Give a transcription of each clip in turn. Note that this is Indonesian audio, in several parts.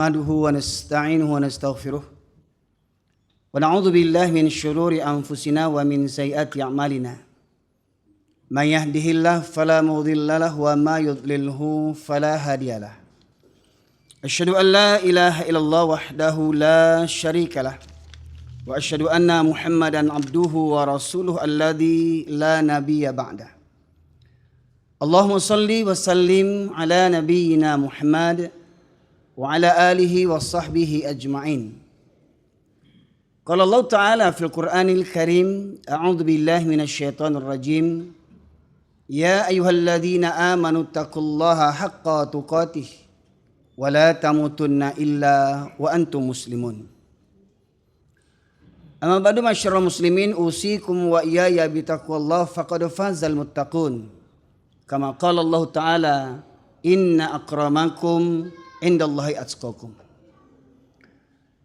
نحمده ونستعينه ونستغفره ونعوذ بالله من شرور أنفسنا ومن سيئات أعمالنا من يهده الله فلا مضل له وما يضلله فلا هادي له أشهد أن لا إله إلا الله وحده لا شريك له وأشهد أن محمدا عبده ورسوله الذي لا نبي بعده اللهم صل وسلم على نبينا محمد وعلى آله وصحبه أجمعين. قال الله تعالى في القرآن الكريم أعوذ بالله من الشيطان الرجيم يا أيها الذين آمنوا اتقوا الله حق تقاته ولا تموتن إلا وأنتم مسلمون. أما بعد معاشر المسلمين أوصيكم وإياي بتقوى الله فقد فاز المتقون كما قال الله تعالى إن أكرمكم indallahi atqakum.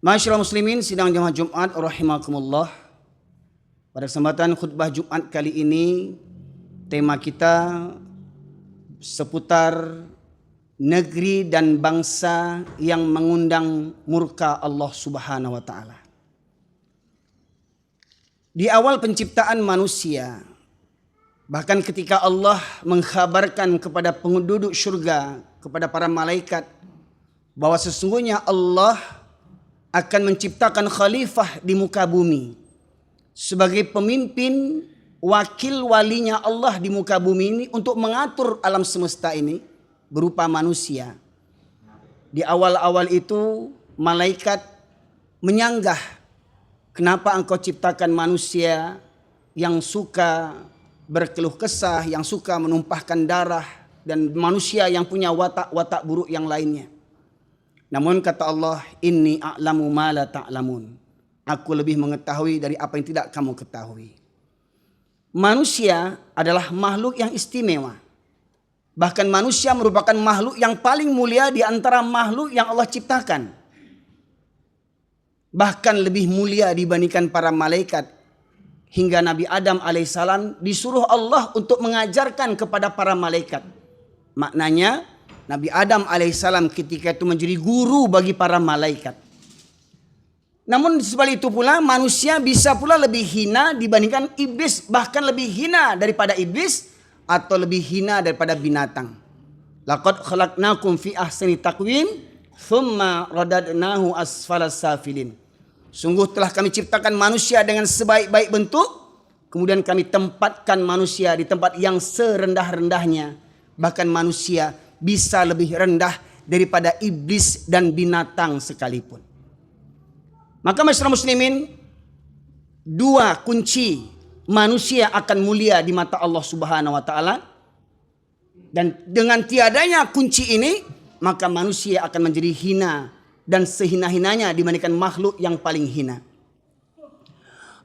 Masyaallah muslimin sidang jamaah Jumat rahimakumullah. Pada kesempatan khutbah Jumat kali ini tema kita seputar negeri dan bangsa yang mengundang murka Allah Subhanahu wa taala. Di awal penciptaan manusia, bahkan ketika Allah mengkhabarkan kepada penduduk surga, kepada para malaikat bahwa sesungguhnya Allah akan menciptakan khalifah di muka bumi sebagai pemimpin wakil walinya Allah di muka bumi ini untuk mengatur alam semesta ini berupa manusia. Di awal-awal itu malaikat menyanggah, kenapa engkau ciptakan manusia yang suka berkeluh kesah, yang suka menumpahkan darah, dan manusia yang punya watak-watak buruk yang lainnya. Namun kata Allah, inni a'lamu ma la ta'lamun. Aku lebih mengetahui dari apa yang tidak kamu ketahui. Manusia adalah makhluk yang istimewa. Bahkan manusia merupakan makhluk yang paling mulia di antara makhluk yang Allah ciptakan. Bahkan lebih mulia dibandingkan para malaikat. Hingga Nabi Adam alaihissalam disuruh Allah untuk mengajarkan kepada para malaikat. Maknanya Nabi Adam alaihissalam ketika itu menjadi guru bagi para malaikat. Namun sebalik itu pula manusia bisa pula lebih hina dibandingkan iblis. Bahkan lebih hina daripada iblis atau lebih hina daripada binatang. Laqad khalaqnakum fi ahsani taqwim thumma radadnahu asfalas safilin. Sungguh telah kami ciptakan manusia dengan sebaik-baik bentuk. Kemudian kami tempatkan manusia di tempat yang serendah-rendahnya. Bahkan manusia bisa lebih rendah daripada iblis dan binatang sekalipun. Maka masyarakat muslimin, dua kunci manusia akan mulia di mata Allah Subhanahu wa taala. Dan dengan tiadanya kunci ini, maka manusia akan menjadi hina dan sehina-hinanya dibandingkan makhluk yang paling hina.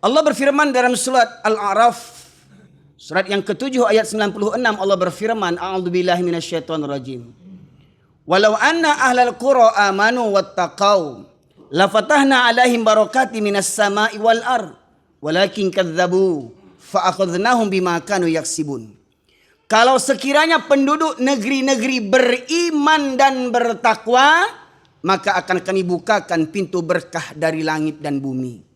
Allah berfirman dalam surat Al-A'raf surat yang ke-7 ayat 96, Allah berfirman, a'udzubillahi minasyaitonirrajim. Walau anna ahlal qura amanu wattaqau lafatahna 'alaihim barakati minas sama'i wal ard walakin kadzdzabu fa akhadnahum bima kanu yaksibun. Kalau sekiranya penduduk negeri-negeri beriman dan bertakwa, maka akan kami bukakan pintu berkah dari langit dan bumi.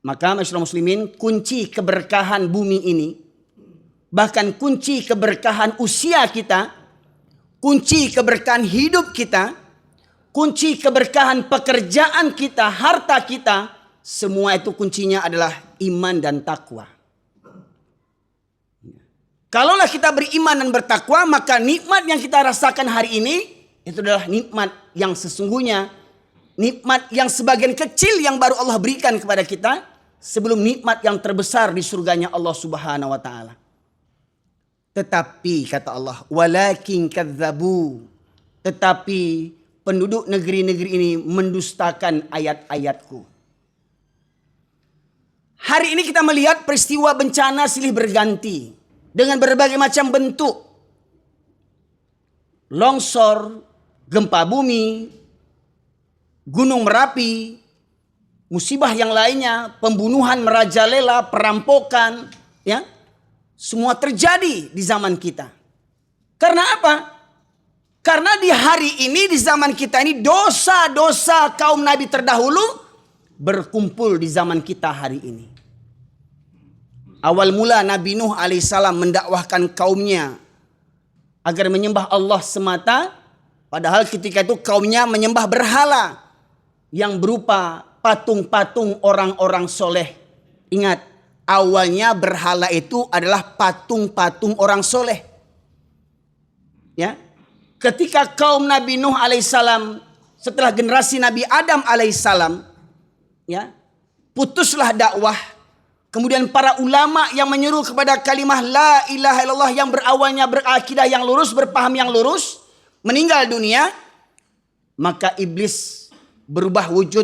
Maka masyarakat muslimin, kunci keberkahan bumi ini, bahkan kunci keberkahan usia kita, kunci keberkahan hidup kita, kunci keberkahan pekerjaan kita, harta kita, semua itu kuncinya adalah iman dan takwa. Kalaulah kita beriman dan bertakwa, maka nikmat yang kita rasakan hari ini, itu adalah nikmat yang sesungguhnya, nikmat yang sebagian kecil yang baru Allah berikan kepada kita, sebelum nikmat yang terbesar di surganya Allah Subhanahu wa taala. Tetapi kata Allah, walakin kadzdzabu, tetapi penduduk negeri-negeri ini mendustakan ayat-ayatku. Hari ini kita melihat peristiwa bencana silih berganti dengan berbagai macam bentuk. Longsor, gempa bumi, gunung Merapi, musibah yang lainnya, pembunuhan merajalela, perampokan, ya, semua terjadi di zaman kita. Karena apa? Karena di hari ini, di zaman kita ini, dosa-dosa kaum Nabi terdahulu berkumpul di zaman kita hari ini. Awal mula Nabi Nuh alaihissalam mendakwahkan kaumnya agar menyembah Allah semata. Padahal ketika itu kaumnya menyembah berhala yang berupa patung-patung orang-orang soleh. Ingat, awalnya berhala itu adalah patung-patung orang soleh. Ya, ketika kaum Nabi Nuh alaihissalam setelah generasi Nabi Adam alaihissalam, ya, putuslah dakwah. Kemudian para ulama yang menyuruh kepada kalimah la ilaha illallah yang berawalnya berakidah yang lurus, berpaham yang lurus, meninggal dunia. Maka iblis berubah wujud,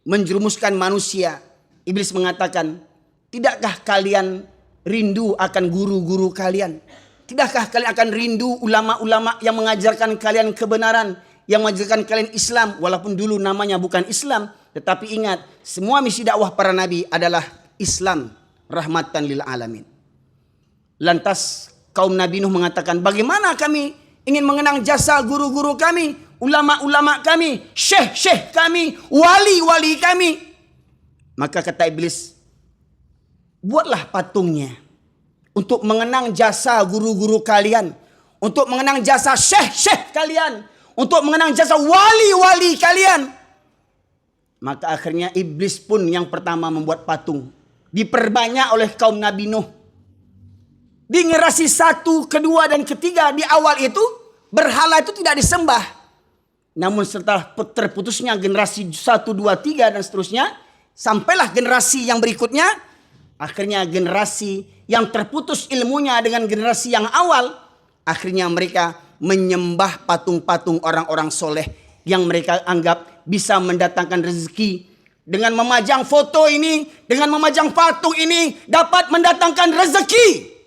menjerumuskan manusia. Iblis mengatakan, tidakkah kalian rindu akan guru-guru kalian? Tidakkah kalian akan rindu ulama-ulama yang mengajarkan kalian kebenaran, yang mengajarkan kalian Islam, walaupun dulu namanya bukan Islam. Tetapi ingat, semua misi dakwah para nabi adalah Islam, rahmatan lil alamin. Lantas kaum Nabi Nuh mengatakan, bagaimana kami ingin mengenang jasa guru-guru kami, ulama-ulama kami, syekh-syekh kami, wali-wali kami. Maka kata iblis, buatlah patungnya untuk mengenang jasa guru-guru kalian, untuk mengenang jasa syekh-syekh kalian, untuk mengenang jasa wali-wali kalian. Maka akhirnya iblis pun yang pertama membuat patung. Diperbanyak oleh kaum Nabi Nuh. Di generasi 1, kedua, dan ketiga di awal itu berhala itu tidak disembah. Namun setelah terputusnya generasi 1, 2, 3 dan seterusnya, sampailah generasi yang berikutnya. Akhirnya generasi yang terputus ilmunya dengan generasi yang awal, akhirnya mereka menyembah patung-patung orang-orang soleh yang mereka anggap bisa mendatangkan rezeki. Dengan memajang foto ini, dengan memajang patung ini dapat mendatangkan rezeki.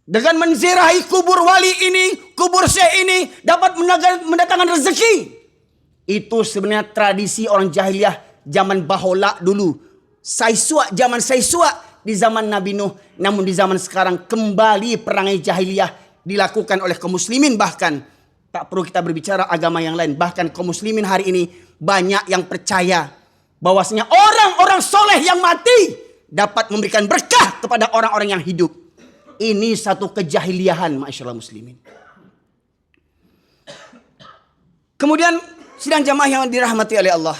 Dengan menziarahi kubur wali ini, kubur syekh ini dapat mendatangkan rezeki. Itu sebenarnya tradisi orang jahiliyah zaman bahola dulu. Saisua, zaman Saisua di zaman Nabi Nuh. Namun di zaman sekarang kembali perangai jahiliyah dilakukan oleh kaum muslimin. Bahkan tak perlu kita berbicara agama yang lain. Bahkan kaum muslimin hari ini banyak yang percaya bahwasanya orang-orang soleh yang mati dapat memberikan berkah kepada orang-orang yang hidup. Ini satu kejahiliahan, ma'asyiral muslimin. Kemudian sidang jamaah yang dirahmati oleh Allah,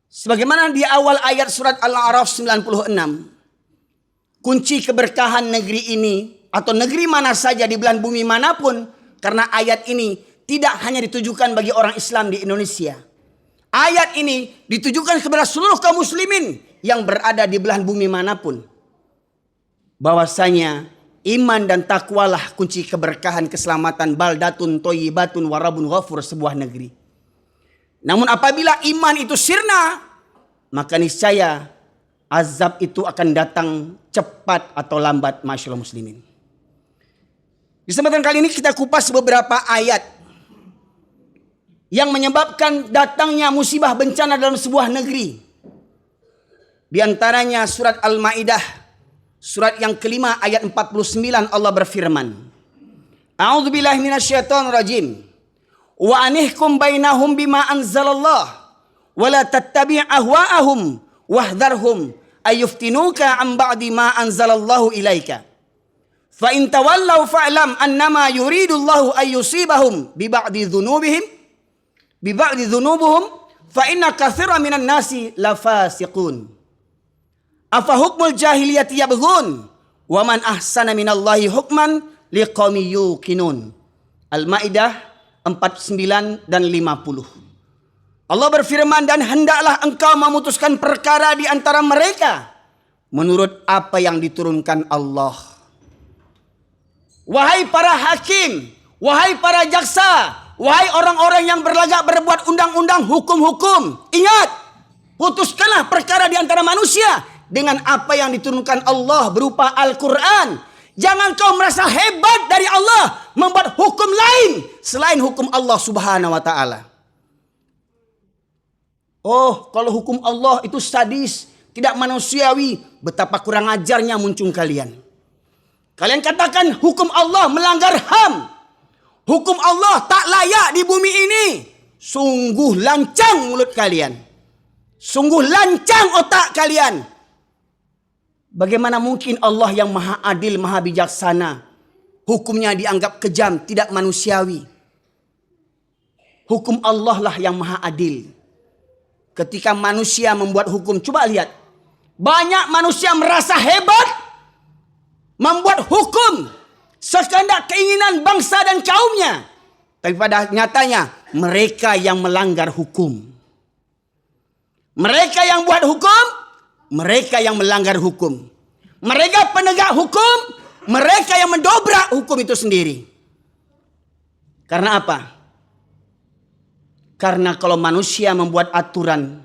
sebagaimana di awal ayat surat Al-A'raf 96, kunci keberkahan negeri ini atau negeri mana saja di belahan bumi manapun, karena ayat ini tidak hanya ditujukan bagi orang Islam di Indonesia. Ayat ini ditujukan kepada seluruh kaum muslimin yang berada di belahan bumi manapun. Bahwasanya iman dan takwalah kunci keberkahan, keselamatan, baldatun thayyibatun warabun ghafur, sebuah negeri. Namun apabila iman itu sirna, maka niscaya azab itu akan datang cepat atau lambat, masyaallah muslimin. Di kesempatan kali ini kita kupas beberapa ayat yang menyebabkan datangnya musibah bencana dalam sebuah negeri. Di antaranya surat Al-Maidah, surat yang kelima ayat 49, Allah berfirman, A'udzubillahi minasyaitonirrajim. Wa anihkum bainahum bima anzalallah wa la tattabi' ahwa'ahum wahdharhum ayuftinuka an ba'di ma anzalallahu ilaika. Fa in tawallaw fa'lam annama yuridullahu ayyusibahum bi ba'di dhunubuhum fa inna katsiran minan nasi lafasiqun. Afa hukmul jahiliyati yabghun wa man ahsana minallahi hukman liqaumin yuqinun. Al-Maidah 49 dan 50. Allah berfirman, dan hendaklah engkau memutuskan perkara di antara mereka menurut apa yang diturunkan Allah. Wahai para hakim, wahai para jaksa, wahai orang-orang yang berlagak berbuat undang-undang, hukum-hukum, ingat, putuskanlah perkara di antara manusia dengan apa yang diturunkan Allah berupa Al-Quran. Jangan kau merasa hebat dari Allah membuat hukum lain selain hukum Allah Subhanahu wa taala. Oh, kalau hukum Allah itu sadis, tidak manusiawi, betapa kurang ajarnya muncul kalian. Kalian katakan hukum Allah melanggar HAM. Hukum Allah tak layak di bumi ini. Sungguh lancang mulut kalian. Sungguh lancang otak kalian. Bagaimana mungkin Allah yang maha adil, maha bijaksana, hukumnya dianggap kejam, tidak manusiawi. Hukum Allah lah yang maha adil. Ketika manusia membuat hukum, coba lihat. Banyak manusia merasa hebat membuat hukum sekehendak keinginan bangsa dan kaumnya. Tapi pada nyatanya mereka yang melanggar hukum. Mereka yang buat hukum, mereka yang melanggar hukum. Mereka penegak hukum, mereka yang mendobrak hukum itu sendiri. Karena apa? Karena kalau manusia membuat aturan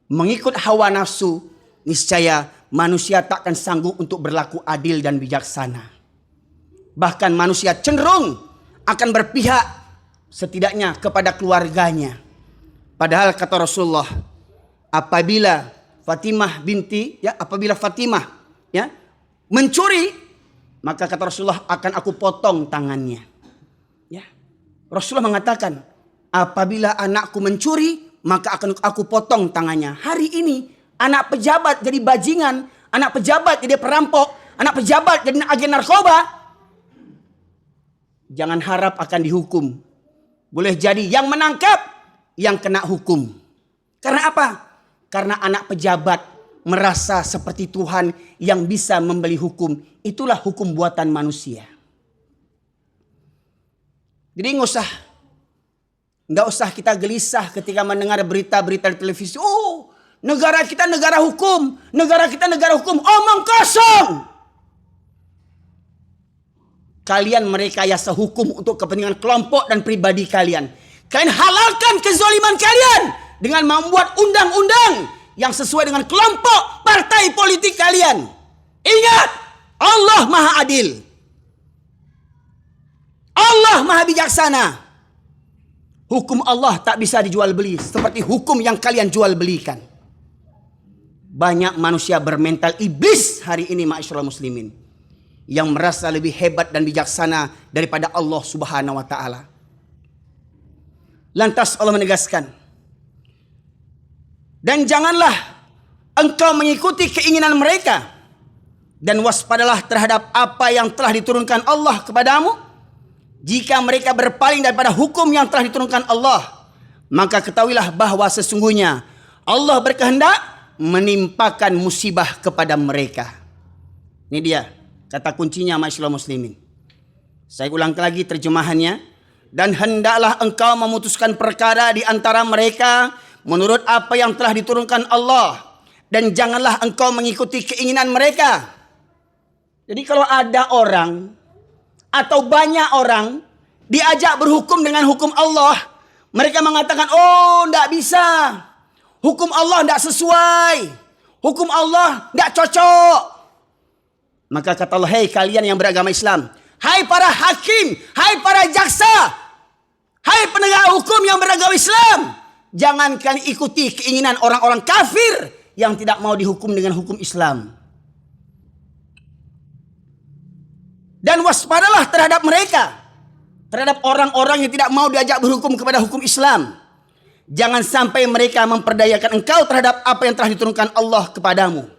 mengikut hawa nafsu, niscaya manusia tak akan sanggup untuk berlaku adil dan bijaksana. Bahkan manusia cenderung akan berpihak setidaknya kepada keluarganya. Padahal kata Rasulullah, apabila Fatimah mencuri, maka kata Rasulullah akan aku potong tangannya. Ya. Rasulullah mengatakan, apabila anakku mencuri, maka akan aku potong tangannya. Hari ini anak pejabat jadi bajingan, anak pejabat jadi perampok, anak pejabat jadi agen narkoba. Jangan harap akan dihukum. Boleh jadi yang menangkap, yang kena hukum. Karena apa? Karena anak pejabat merasa seperti Tuhan yang bisa membeli hukum. Itulah hukum buatan manusia. Jadi nggak usah kita gelisah ketika mendengar berita-berita di televisi. Oh, negara kita negara hukum. Negara kita negara hukum. Omong kosong. Kalian merekayasa hukum untuk kepentingan kelompok dan pribadi kalian. Kalian halalkan kezaliman kalian dengan membuat undang-undang yang sesuai dengan kelompok partai politik kalian. Ingat, Allah Maha Adil. Allah Maha Bijaksana. Hukum Allah tak bisa dijual beli seperti hukum yang kalian jual belikan. Banyak manusia bermental iblis hari ini, ma'asyiral muslimin, yang merasa lebih hebat dan bijaksana daripada Allah Subhanahu wa taala. Lantas Allah menegaskan, dan janganlah engkau mengikuti keinginan mereka, dan waspadalah terhadap apa yang telah diturunkan Allah kepadamu. Jika mereka berpaling daripada hukum yang telah diturunkan Allah, maka ketahuilah bahwa sesungguhnya Allah berkehendak menimpakan musibah kepada mereka. Ini dia kata kuncinya, ma'asyiral muslimin. Saya ulang lagi terjemahannya. Dan hendaklah engkau memutuskan perkara di antara mereka menurut apa yang telah diturunkan Allah. Dan janganlah engkau mengikuti keinginan mereka. Jadi kalau ada orang atau banyak orang diajak berhukum dengan hukum Allah, mereka mengatakan, oh tidak bisa, hukum Allah tidak sesuai, hukum Allah tidak cocok. Maka kata Allah, hei kalian yang beragama Islam, hai para hakim, hai para jaksa, hai penegak hukum yang beragama Islam, jangan kalian ikuti keinginan orang-orang kafir yang tidak mau dihukum dengan hukum Islam. Dan waspadalah terhadap mereka, terhadap orang-orang yang tidak mau diajak berhukum kepada hukum Islam. Jangan sampai mereka memperdayakan engkau terhadap apa yang telah diturunkan Allah kepadamu.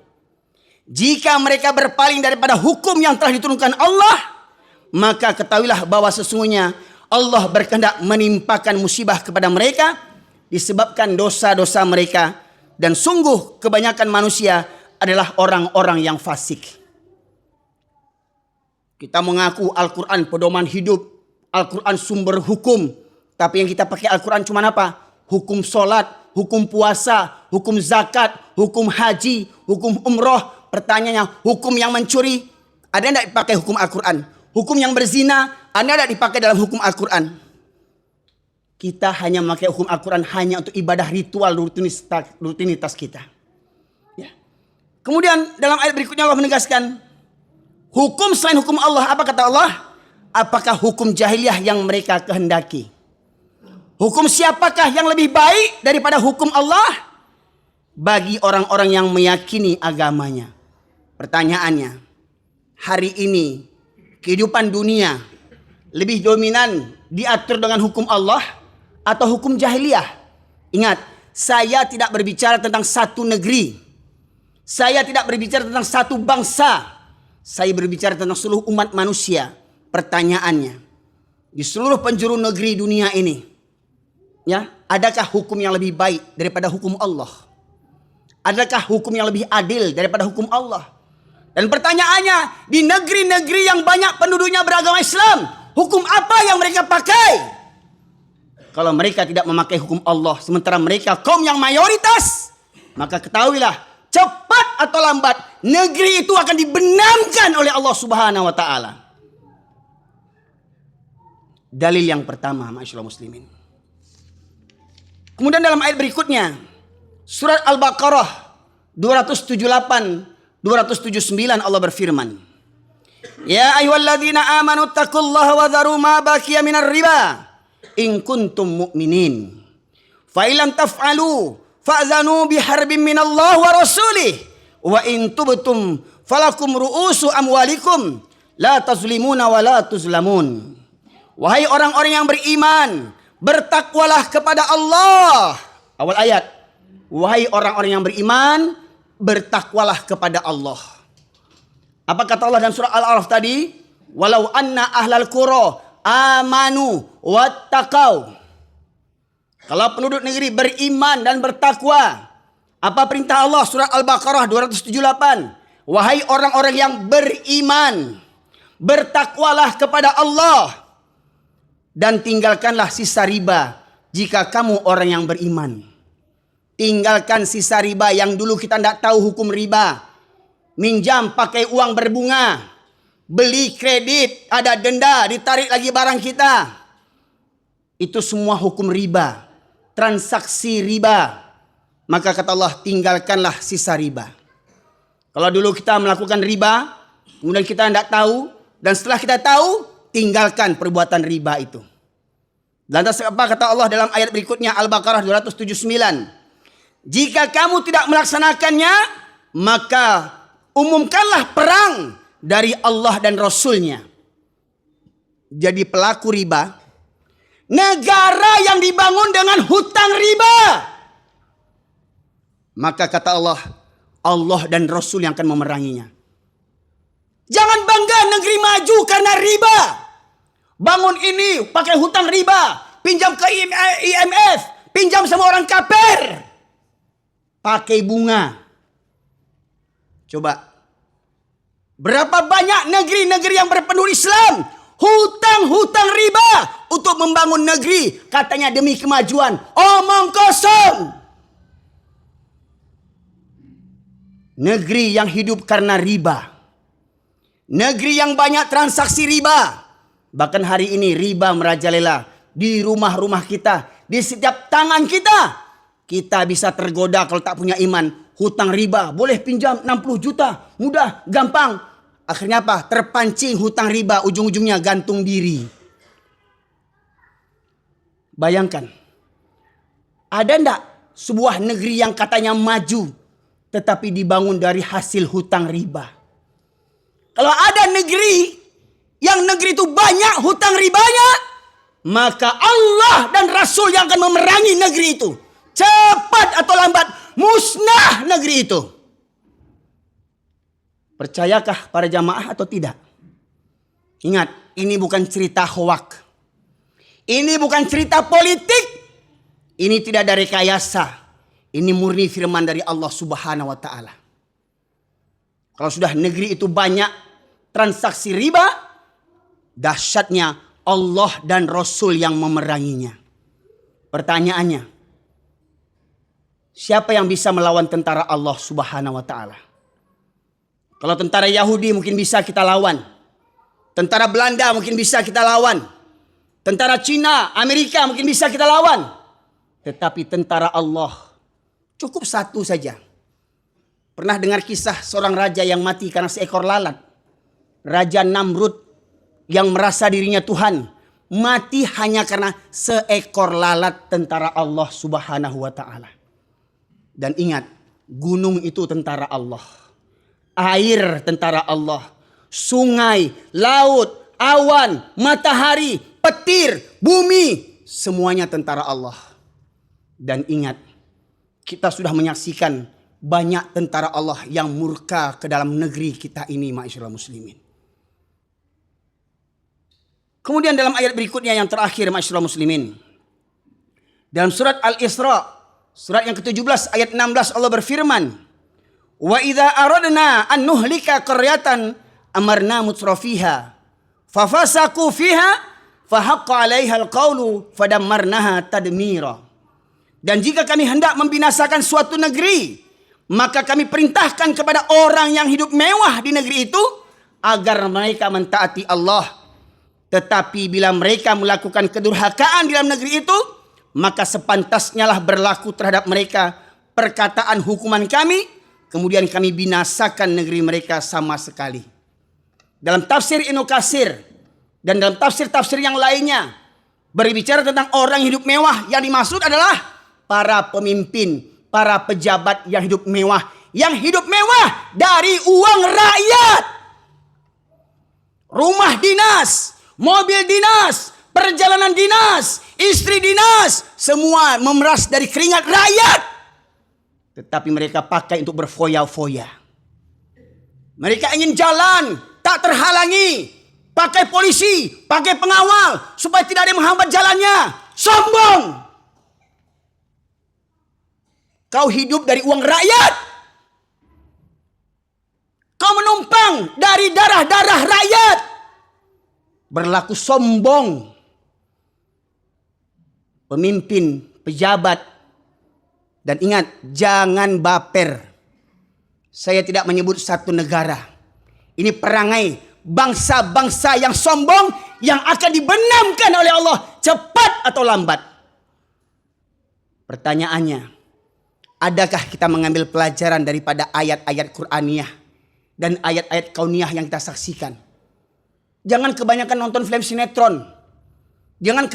Jika mereka berpaling daripada hukum yang telah diturunkan Allah, maka ketahuilah bahwa sesungguhnya Allah berkehendak menimpakan musibah kepada mereka disebabkan dosa-dosa mereka. Dan sungguh kebanyakan manusia adalah orang-orang yang fasik. Kita mengaku Al-Quran pedoman hidup, Al-Quran sumber hukum. Tapi yang kita pakai Al-Quran cuma apa? Hukum sholat, hukum puasa, hukum zakat, hukum haji, hukum umroh. Pertanyaannya, hukum yang mencuri, ada tidak dipakai hukum Al-Quran? Hukum yang berzina, ada tidak dipakai dalam hukum Al-Quran? Kita hanya memakai hukum Al-Quran hanya untuk ibadah ritual rutinitas kita. Ya. Kemudian dalam ayat berikutnya Allah menegaskan, hukum selain hukum Allah, apa kata Allah? Apakah hukum jahiliyah yang mereka kehendaki? Hukum siapakah yang lebih baik daripada hukum Allah? Bagi orang-orang yang meyakini agamanya. Pertanyaannya, hari ini kehidupan dunia lebih dominan diatur dengan hukum Allah atau hukum jahiliyah. Ingat, saya tidak berbicara tentang satu negeri. Saya tidak berbicara tentang satu bangsa. Saya berbicara tentang seluruh umat manusia. Pertanyaannya, di seluruh penjuru negeri dunia ini, ya, adakah hukum yang lebih baik daripada hukum Allah? Adakah hukum yang lebih adil daripada hukum Allah? Dan pertanyaannya, di negeri-negeri yang banyak penduduknya beragama Islam, hukum apa yang mereka pakai? Kalau mereka tidak memakai hukum Allah, sementara mereka kaum yang mayoritas, maka ketahuilah, cepat atau lambat, negeri itu akan dibenamkan oleh Allah Subhanahu wa Ta'ala. Dalil yang pertama, ma'asyiral muslimin. Kemudian dalam ayat berikutnya, surat Al-Baqarah 278 279 Allah berfirman, Ya ayyuhalladzina amanu taqullaha wa dharu ma baqiya minar riba in kuntum mu'minin. Fa illam taf'alu fa'zanu biharbin minallah wa rasulih wa in tubtum falakum ru'usu amwalikum la tazlimuna wa la tuzlamun. Wahai orang-orang yang beriman, bertakwalah kepada Allah. Awal ayat. Wahai orang-orang yang beriman, bertakwalah kepada Allah. Apa kata Allah dalam surah Al-A'raf tadi? Walau anna ahlal qura amanu wattaqau. Kalau penduduk negeri beriman dan bertakwa. Apa perintah Allah? Surah Al-Baqarah 278. Wahai orang-orang yang beriman, bertakwalah kepada Allah dan tinggalkanlah sisa riba jika kamu orang yang beriman. Tinggalkan sisa riba yang dulu kita tidak tahu hukum riba. Minjam pakai uang berbunga. Beli kredit, ada denda, ditarik lagi barang kita. Itu semua hukum riba. Transaksi riba. Maka kata Allah, tinggalkanlah sisa riba. Kalau dulu kita melakukan riba, kemudian kita tidak tahu, dan setelah kita tahu, tinggalkan perbuatan riba itu. Lantas apa kata Allah dalam ayat berikutnya, Al-Baqarah 279. Jika kamu tidak melaksanakannya, maka umumkanlah perang dari Allah dan Rasulnya. Jadi pelaku riba, negara yang dibangun dengan hutang riba, maka kata Allah, Allah dan Rasul yang akan memeranginya. Jangan bangga negeri maju karena riba. Bangun ini pakai hutang riba, pinjam ke IMF, pinjam sama orang kafir. Pakai bunga. Coba. Berapa banyak negeri-negeri yang berpenuh Islam. Hutang-hutang riba. Untuk membangun negeri. Katanya demi kemajuan. Omong kosong. Negeri yang hidup karena riba. Negeri yang banyak transaksi riba. Bahkan hari ini riba merajalela. Di rumah-rumah kita. Di setiap tangan kita. Kita bisa tergoda kalau tak punya iman. Hutang riba. Boleh pinjam 60 juta. Mudah. Gampang. Akhirnya apa? Terpancing hutang riba. Ujung-ujungnya gantung diri. Bayangkan. Ada enggak sebuah negeri yang katanya maju. Tetapi dibangun dari hasil hutang riba. Kalau ada negeri. Yang negeri itu banyak hutang ribanya. Maka Allah dan Rasul yang akan memerangi negeri itu. Cepat atau lambat musnah negeri itu. Percayakah para jamaah atau tidak? Ingat, ini bukan cerita hoak. Ini bukan cerita politik. Ini tidak ada rekayasa. Ini murni firman dari Allah Subhanahu wa Ta'ala. Kalau sudah negeri itu banyak transaksi riba, dahsyatnya Allah dan Rasul yang memeranginya. Pertanyaannya, siapa yang bisa melawan tentara Allah Subhanahu wa Ta'ala? Kalau tentara Yahudi mungkin bisa kita lawan. Tentara Belanda mungkin bisa kita lawan. Tentara Cina, Amerika mungkin bisa kita lawan. Tetapi tentara Allah cukup satu saja. Pernah dengar kisah seorang raja yang mati karena seekor lalat? Raja Namrud yang merasa dirinya Tuhan. Mati hanya karena seekor lalat tentara Allah Subhanahu wa Ta'ala. Dan ingat, gunung itu tentara Allah. Air tentara Allah. Sungai, laut, awan, matahari, petir, bumi, semuanya tentara Allah. Dan ingat, kita sudah menyaksikan banyak tentara Allah yang murka ke dalam negeri kita ini, ma'asyiral muslimin. Kemudian dalam ayat berikutnya yang terakhir, ma'asyiral muslimin, dalam surat Al-Isra, surat yang ke-17 ayat 16, Allah berfirman, "Wa idza aradna an nuhlika qaryatan amarna mutrafiha fafasaku fiha fahaqqa 'alaiha al-qawlu fadammarnaha tadmira." Dan jika kami hendak membinasakan suatu negeri, maka kami perintahkan kepada orang yang hidup mewah di negeri itu agar mereka mentaati Allah. Tetapi bila mereka melakukan kedurhakaan di dalam negeri itu, maka sepantasnya lah berlaku terhadap mereka perkataan hukuman kami, kemudian kami binasakan negeri mereka sama sekali. Dalam tafsir Ibnu Katsir dan dalam tafsir-tafsir yang lainnya berbicara tentang orang hidup mewah, yang dimaksud adalah para pemimpin, para pejabat yang hidup mewah, dari uang rakyat. Rumah dinas, mobil dinas, perjalanan dinas, istri dinas, semua memeras dari keringat rakyat. Tetapi mereka pakai untuk berfoya-foya. Mereka ingin jalan tak terhalangi, pakai polisi, pakai pengawal supaya tidak ada yang menghambat jalannya. Sombong. Kau hidup dari uang rakyat. Kau menumpang dari darah-darah rakyat. Berlaku sombong. Pemimpin, pejabat. Dan ingat, jangan baper. Saya tidak menyebut satu negara. Ini perangai bangsa-bangsa yang sombong yang akan dibenamkan oleh Allah cepat atau lambat. Pertanyaannya, adakah kita mengambil pelajaran daripada ayat-ayat Qur'aniyah dan ayat-ayat kauniyah yang kita saksikan? Jangan kebanyakan nonton film sinetron. Jangan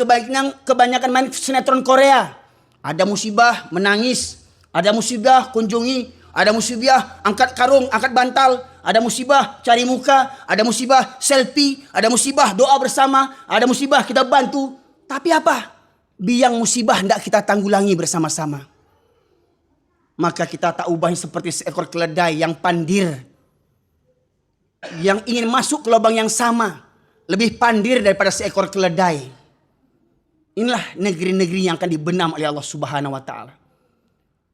kebanyakan main sinetron Korea. Ada musibah menangis, ada musibah kunjungi, ada musibah angkat karung, angkat bantal, ada musibah cari muka, ada musibah selfie, ada musibah doa bersama, ada musibah kita bantu. Tapi apa? Biang musibah hendak kita tanggulangi bersama-sama. Maka kita tak ubah seperti seekor keledai yang pandir, yang ingin masuk ke lubang yang sama, lebih pandir daripada seekor keledai. Inilah negeri-negeri yang akan dibenam oleh Allah Subhanahu wa taala.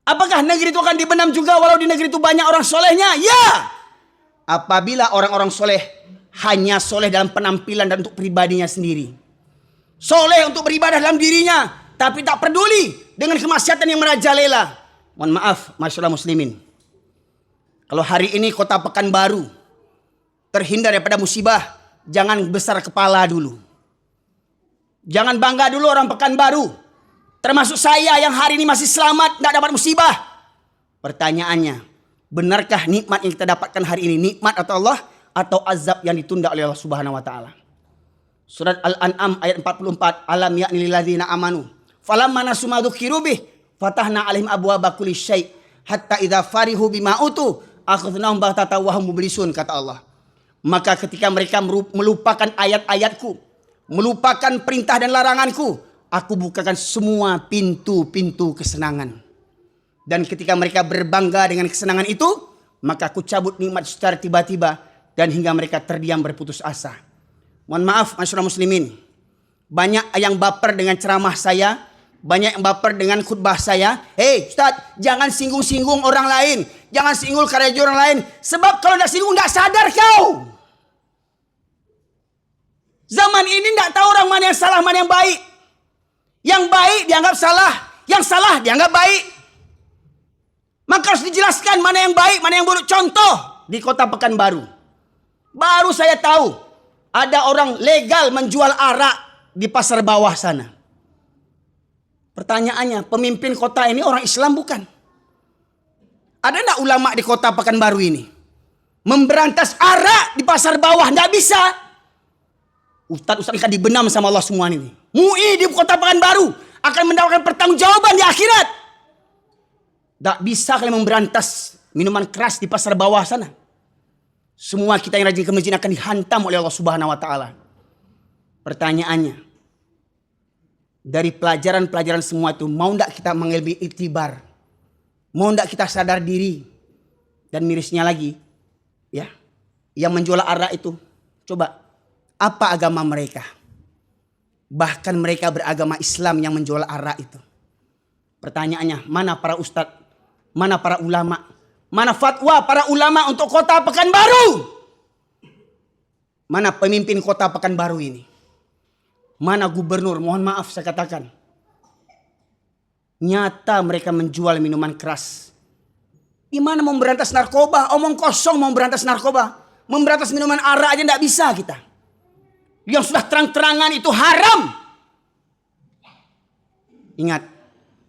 Apakah negeri itu akan dibenam juga walau di negeri itu banyak orang solehnya? Ya. Apabila orang-orang soleh hanya soleh dalam penampilan dan untuk pribadinya sendiri. Soleh untuk beribadah dalam dirinya, tapi tak peduli dengan kemaksiatan yang merajalela. Mohon maaf, masyaallah muslimin. Kalau hari ini kota Pekanbaru terhindar daripada musibah, jangan besar kepala dulu. Jangan bangga dulu orang Pekanbaru. Termasuk saya yang hari ini masih selamat, tidak dapat musibah. Pertanyaannya, benarkah nikmat yang kita dapatkan hari ini nikmat atau Allah atau azab yang ditunda oleh Allah Subhanahu wa taala? Surat Al-An'am ayat 44, alam ya'ni lil ladzina amanu falamma nasu ma dzukiru bih fatahna alaihim abwaaba kulli syai' hatta idza farihu bima utu akhadnahum baghtatan wa hum mublisun, kata Allah. Maka ketika mereka melupakan ayat-ayatku, melupakan perintah dan laranganku, aku bukakan semua pintu-pintu kesenangan. Dan ketika mereka berbangga dengan kesenangan itu, maka aku cabut nikmat secara tiba-tiba dan hingga mereka terdiam berputus asa. Mohon maaf masyarakat muslimin, banyak yang baper dengan ceramah saya, banyak yang baper dengan khutbah saya. Hei Ustaz, jangan singgung-singgung orang lain, jangan singgung karya orang lain, sebab kalau tidak singgung tidak sadar kau. Zaman ini tidak tahu orang mana yang salah, mana yang baik. Yang baik dianggap salah, yang salah dianggap baik. Maka harus dijelaskan mana yang baik, mana yang buruk. Contoh di kota Pekanbaru, baru saya tahu ada orang legal menjual arak di pasar bawah sana. Pertanyaannya, pemimpin kota ini orang Islam bukan? Ada enggak ulama di kota Pekanbaru ini memberantas arak di pasar bawah? Enggak bisa. Ustaz-ustaz akan dibenam sama Allah semua ini. MUI di kota Pekanbaru akan mendapatkan pertanggungjawaban di akhirat. Tak bisa kalian memberantas minuman keras di pasar bawah sana. Semua kita yang rajin ke masjid akan dihantam oleh Allah Subhanahu wa taala. Pertanyaannya, Dari pelajaran-pelajaran semua itu, mau tidak kita mengambil iktibar? Mau tidak kita sadar diri? Dan mirisnya lagi, ya, yang menjual arak itu, coba, apa agama mereka? Bahkan mereka beragama Islam yang menjual arak itu. Pertanyaannya, mana para ustadz? Mana para ulama? Mana fatwa para ulama untuk kota Pekanbaru? Mana pemimpin kota Pekanbaru ini? Mana gubernur? Mohon maaf saya katakan. Nyata mereka menjual minuman keras. Gimana mau memberantas narkoba? Omong kosong mau memberantas narkoba. Memberantas minuman arak aja tidak bisa kita. Yang sudah terang-terangan itu haram. Ingat,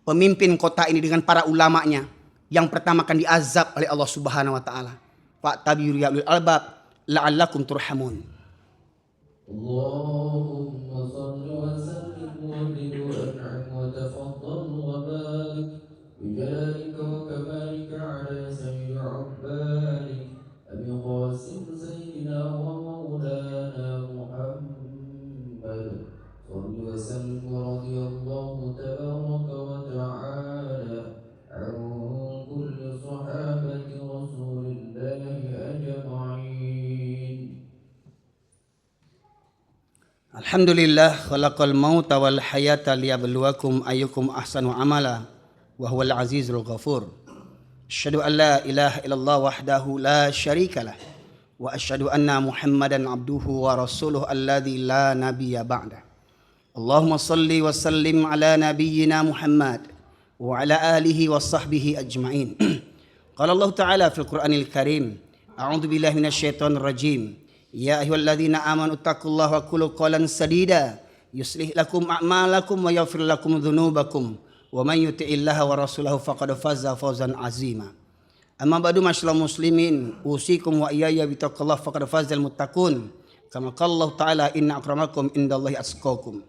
pemimpin kota ini dengan para ulamanya yang pertama akan diazab oleh Allah Subhanahu wa taala. Fa'tabiru ya ulil albab la'allakum turhamun. اللهم صل وسلم وزد وانعم وتفضل وبارك بجلالك وكمالك على سيد عبادك ابي قاسم سيدنا ومولانا محمد صل وسلم ورضي الله تبارك وتعالى عن كل صحابه رسول الله اجمعين. Alhamdulillah khalaqal mauta wal hayata liyabluwakum ayyukum ahsanu amala wa huwal azizul ghafur. Asyhadu an la ilaha illallah wahdahu la syarikalah wa asyhadu anna Muhammadan abduhu wa rasuluhu alladzi la nabiyya ba'da. Allahumma salli wa sallim ala nabiyyina Muhammad wa ala alihi wa sahbihi ajma'in. Qala Allah Ta'ala fil Qur'anil Karim, a'udzu billahi minasyaitonir rajim. Ya ayyuhalladzina amanu taqullaha wa qulu qawlan sadida yuslih lakum a'malakum wa yaghfir lakum dzunubakum wa man yuti'illaha wa rasulahu faqad faza fawzan azima. Amma ba'du masyaallah muslimin, usikum wa iyaya bittaqillah faqad fazal muttaqun. Kama qala Allah Ta'ala inna akramakum indallahi atqakum.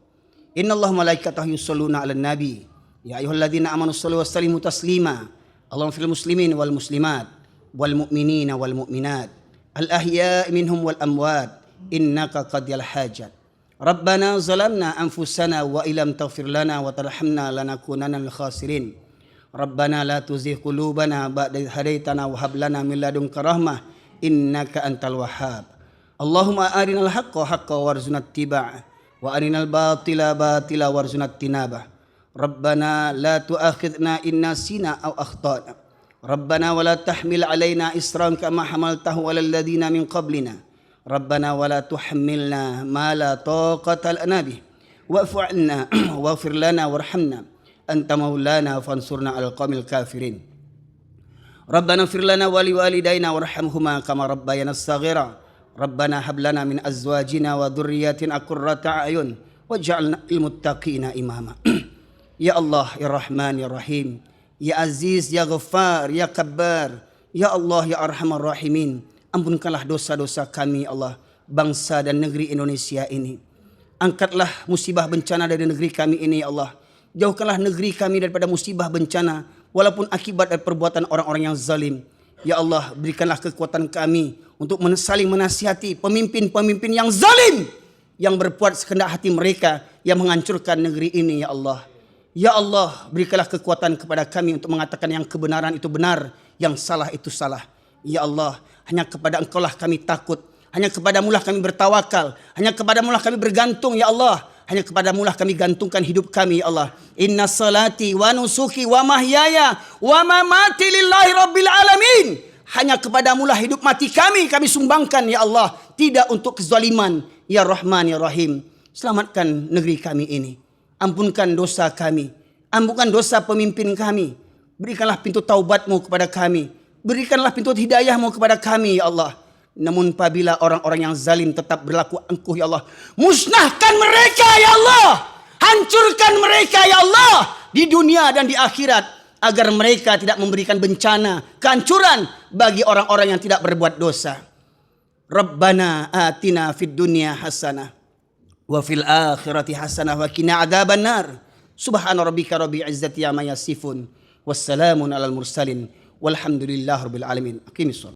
Innallaha malaikatahu yusholluna 'alan nabi. Ya ayyuhalladzina amanu shallu wa sallimu taslima. Allahumma fil muslimin wal muslimat wal mu'minina wal mu'minat al-ahya' minhum wal amwat innaka qadiyal hajat. Rabbana zalamna anfusana wa illam taghfir lana wa tarhamna lanakunanna minal khasirin. Rabbana la tuzigh qulubana ba'da idh hadaitana wa hab lana min ladunka rahmah innaka antal wahhab. Allahumma arinal haqqa haqqan warzuqna ittiba'ah wa arinal batila batila warzuqna ijtinabah. Rabbana la tu'akhidhna in nasina aw akhtana. Rabbana wa la tahmil alaina isran kama hamaltahu 'alal ladzina min qablina. Rabbana wa la tuhammilna ma la taqata lana bih. Wa'fu 'anna waghfir lana warhamna anta maulana fansurna 'alal qaumil kafirin. Rabbana ighfir lana wa liwalidayna warhamhuma kama rabbayana shaghira. Rabbana hab lana min azwajina wa dhurriyyatina qurrata a'yun waj'alna lil muttaqina imama. Ya Allah, ya Rahman, ya Rahim, ya Aziz, ya Ghaffar, ya Kabbar, ya Allah, ya Arhamar Rahimin. Ampunkanlah dosa-dosa kami, Allah, bangsa dan negeri Indonesia ini. Angkatlah musibah bencana dari negeri kami ini, ya Allah. Jauhkanlah negeri kami daripada musibah bencana, walaupun akibat dari perbuatan orang-orang yang zalim. Ya Allah, berikanlah kekuatan kami untuk saling menasihati pemimpin-pemimpin yang zalim, yang berbuat sekehendak hati mereka, yang menghancurkan negeri ini, ya Allah. Ya Allah, berikanlah kekuatan kepada kami untuk mengatakan yang kebenaran itu benar, yang salah itu salah. Ya Allah, hanya kepada Engkau lah kami takut, hanya kepadamu lah kami bertawakal, hanya kepadamu lah kami bergantung, ya Allah. Hanya kepadamu lah kami gantungkan hidup kami, ya Allah. Inna salati wa nusuki wa mahyaya wa mamati lillahi rabbil alamin. Hanya kepadamu lah hidup mati kami sumbangkan, ya Allah. Tidak untuk kezaliman, ya Rahman, ya Rahim. Selamatkan negeri kami ini. Ampunkan dosa kami. Ampunkan dosa pemimpin kami. Berikanlah pintu taubatmu kepada kami. Berikanlah pintu hidayahmu kepada kami, ya Allah. Namun apabila orang-orang yang zalim tetap berlaku angkuh, ya Allah, musnahkan mereka, ya Allah. Hancurkan mereka, ya Allah, di dunia dan di akhirat, agar mereka tidak memberikan bencana, kehancuran bagi orang-orang yang tidak berbuat dosa. Rabbana atina fid dunya hasanah wa fil akhirati hasanah wa qina adzabannar. Subhana rabbika rabbil izzati amma yasifun. Wassalamun alal mursalin. Walhamdulillahirabbil alamin. Aqimissalah.